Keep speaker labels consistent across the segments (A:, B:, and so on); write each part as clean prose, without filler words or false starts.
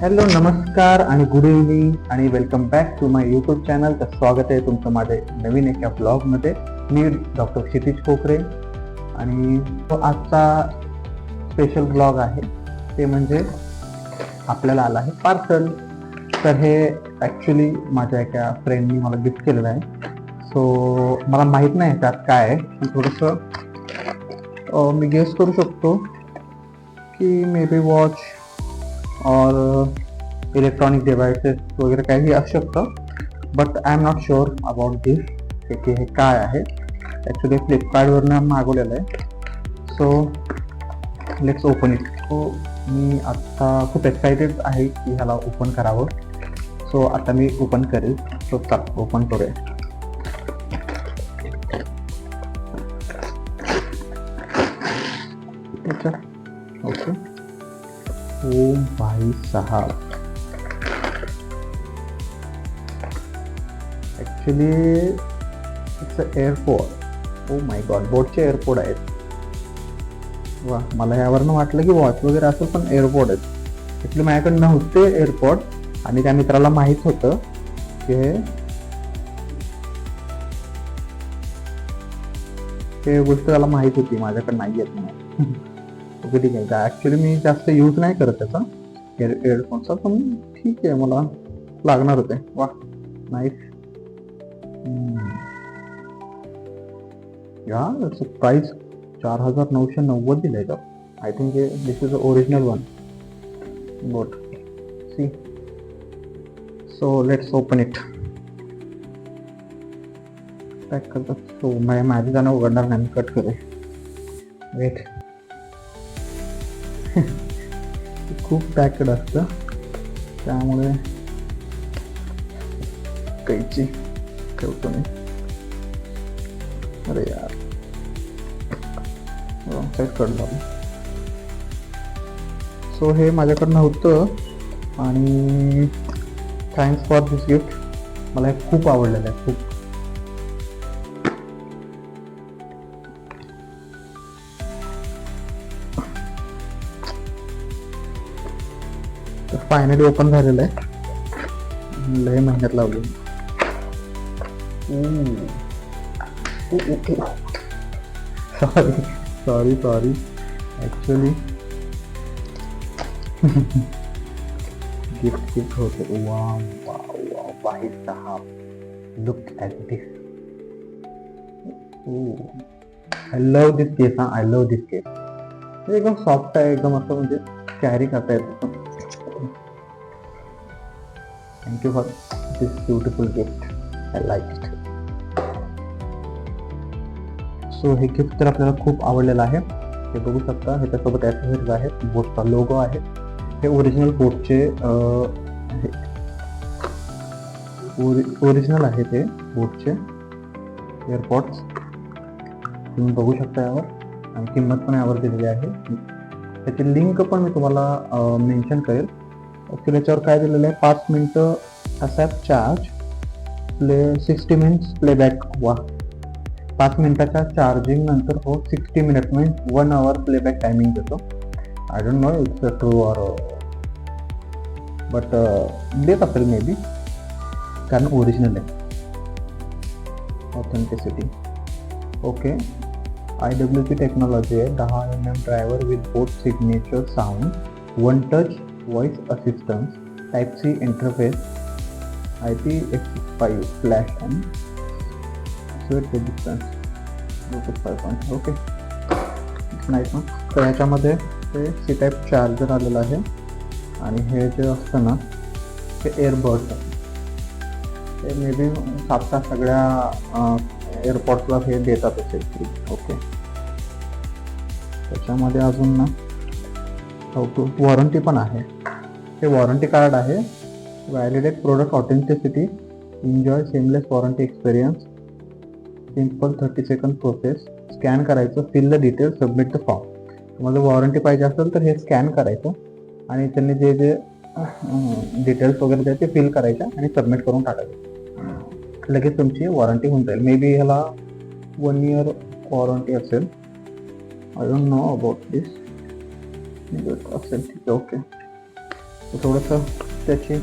A: Hello, नमस्कार आणि good evening आणि welcome back to my YouTube channel. तर स्वागत आहे तुमचं माझे नवीन एका ब्लॉगमध्ये. मी डॉक्टर क्षितिज कोकरे आणि आजचा स्पेशल ब्लॉग आहे ते म्हणजे आपल्याला आला आहे पार्सल. तर हे ॲक्च्युली माझ्या एका फ्रेंडनी मला गिफ्ट केलेलं आहे. सो मला माहीत नाही त्यात काय आहे, थोडंसं मी गेस करू शकतो की मे बी वॉच और इलेक्ट्रॉनिक डिव्हाइसेस वगैरे काही असू शकतं. But I am not sure about this की हे काय आहे. ॲक्च्युली फ्लिपकार्टवरनं मागवलेलं आहे. So let's open it. So मी आत्ता खूप एक्सायटेड आहे की ह्याला ओपन करावं. सो आता मी ओपन करेल. सो चल ओपन करूया. ओके. ओ भाई साहब, actually it's a airport. Oh my god, बोटचे एअरपोर्ट आहेत. वा, मला यावरनं वाटलं की वॉच वगैरे असेल, पण एअरपोर्ट आहेत. ॲक्च्युली माझ्याकडे नव्हते एअरपोर्ट आणि त्या मित्राला माहीत होतं की हे गोष्ट त्याला माहीत होती माझ्याकडे नाही आहेत म्हणून. ओके, ठीक आहे. ॲक्च्युली मी जास्त यूज नाही करत त्याचा एअरफोनचा, पण ठीक आहे, मला लागणार होते. वा, नाईस. या प्राइस 4,990 दिलंय का. I think this is original one Boat. See, so let's open it. Pack करतात. सो माझी जाणं उघडणार नाही, कट करेल. वेट. खूप पॅकेड असतं त्यामुळे कैची ठेवतो मी. अरे यार, साईड कट झालं. सो हे माझ्याकडनं होतं आणि थँक्स फॉर दिस गिफ्ट. मला हे खूप आवडलेलं आहे, खूप. तर फायनली ओपन झालेलं आहे. लय मेहनत लावली. सॉरी ॲक्च्युली गिफ्ट होते. वाव भाई साहब, look at this. I love this case. I love this case. एकदम सॉफ्ट आहे, एकदम असं म्हणजे कॅरी करता येतं. Thank you for this beautiful gift. I like it. So हे गिफ्ट तर आपल्याला खूप आवडलेलं आहे. हे बघू शकता, ह्याच्यासोबत ॲक्सेसरीज आहेत. बोटचा लोगो आहे. हे ओरिजिनल बोटचे ओरिजिनल आहे ते बोटचे एअरपॉड्स. तुम्ही बघू शकता यावर, आणि किंमत पण यावर दिलेली आहे. त्याची लिंक पण मी तुम्हाला मेन्शन करेल. ॲक्च्युली याच्यावर काय दिलेलं आहे, 5 मिनटं असा चार्ज, 60 मिनिट्स प्लेबॅक. वा, 5 मिनिटाच्या चार्जिंग नंतर 60 मिनिट म्हणजे 1 आवर प्लेबॅक टायमिंग देतो. I don't know it's true or but देत असेल मे बी, कारण ओरिजिनल आहे. Authenticity okay. IWP टेक्नॉलॉजी आहे. 10 mm driver with boat signature sound, 1 touch voice assistance, Type-C interface, IP65 flash and sweat resistance, Bluetooth 5.0. Okay, nice ना. तर ह्याच्यामध्ये ते C-टाईप charger आलेलं आहे आणि हे जे असतं ना ते एअरबड्स आहे. ते मे बी 7 सगळ्या एअरपॉड्सला हे देतात असेल. ओके, त्याच्यामध्ये अजून ना वॉरंटी पण आहे. हे वॉरंटी कार्ड आहे. Validate product authenticity, enjoy seamless warranty experience, simple 30 second process. Scan करायचं, fill the details, submit the form. तुम्हाला वॉरंटी पाहिजे असेल तर हे स्कॅन करायचं आणि त्यांनी जे जे डिटेल्स वगैरे द्यायचे ते फिल करायच्या आणि सबमिट करून टाकायचं. लगेच तुमची वॉरंटी होऊन जाईल. मे बी ह्याला 1 year वॉरंटी असेल. आय डोंट नो अबाउट दिस. असेल ठीक आहे. ओके, थोडंसं त्याची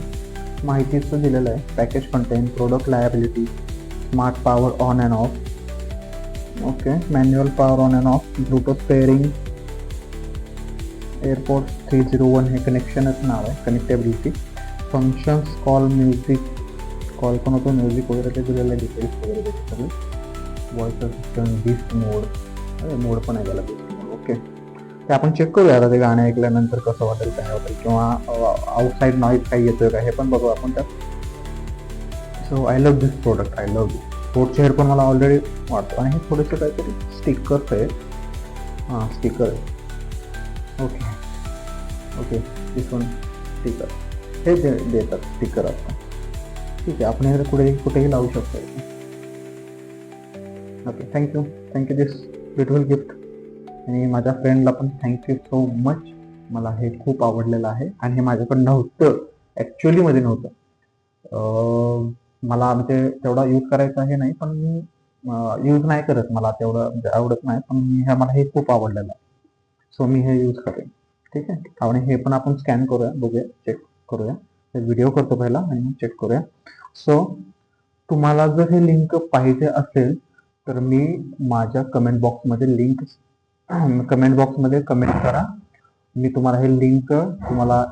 A: माहितीचं दिलेलं आहे. Package content, product liability, smart power on and of, okay, manual power on and of, Bluetooth pairing, airport 301 हे कनेक्शनच नाव आहे, कनेक्टेबिलिटी, फंक्शन्स, कॉल, म्युझिक, कॉल पण होतो, म्युझिक वगैरे ते दिलेलं आहे, डिटेल्स वगैरे सगळे, व्हॉइस असिस्टंट, डिस्क मोड पण आहे त्याला, डिस्क मोड, ओके. ते आपण चेक करूया आता ते गाणे ऐकल्यानंतर कसं वाटेल, काय वाटेल, किंवा आउटसाईड नॉईज काही येतोय का हे पण बघू आपण त्यात. So I love this product, I love this. स्पोर्टचे हेडफोन मला ऑलरेडी वाटतो, आणि हे थोडेसे काहीतरी स्टिकर्स आहेत. हां, स्टिकर आहे, ओके ओके, दिस वन स्टिकर, हे देतात स्टिकर आपण. ठीक आहे, आपण हे कुठेही लावू शकतो. ओके, थँक्यू दिस ब्युटिफुल गिफ्ट. आणि माझ्या फ्रेंडला पण थँक्यू सो मच. मला हे खूप आवडलेलं आहे, आणि हे माझ्याकडं नव्हतं, ॲक्च्युअली मध्ये नव्हतं. मला म्हणजे तेवढा यूज करायचा हे नाही, पण मी यूज नाही करत, मला तेवढं म्हणजे आवडत नाही, पण मला हे खूप आवडलेलं आहे. सो मी हे यूज करेन. ठीक आहे, आणि हे पण आपण स्कॅन करूया, बघूया, चेक करूया. व्हिडिओ करतो पहिला आणि मग चेक करूया. सो तुम्हाला जर हे लिंक पाहिजे असेल तर मी माझ्या कमेंट बॉक्समध्ये कमेंट करा. मी तुम्हाला हे लिंक तुम्हाला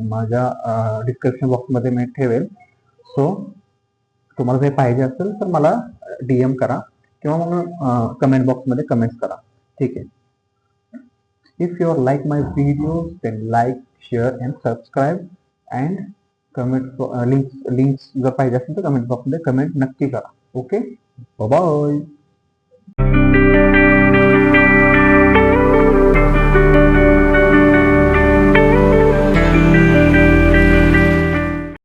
A: माझ्या डिस्क्रिप्शन बॉक्समध्ये मी ठेवेल. सो तुम्हाला हे पाहिजे असेल तर मला DM करा, किंवा मग कमेंट बॉक्समध्ये कमेंट्स करा. ठीक आहे. If you like my videos, then like, share and subscribe, and comment links जर पाहिजे असेल तर कमेंट बॉक्समध्ये कमेंट नक्की करा. Okay, bye.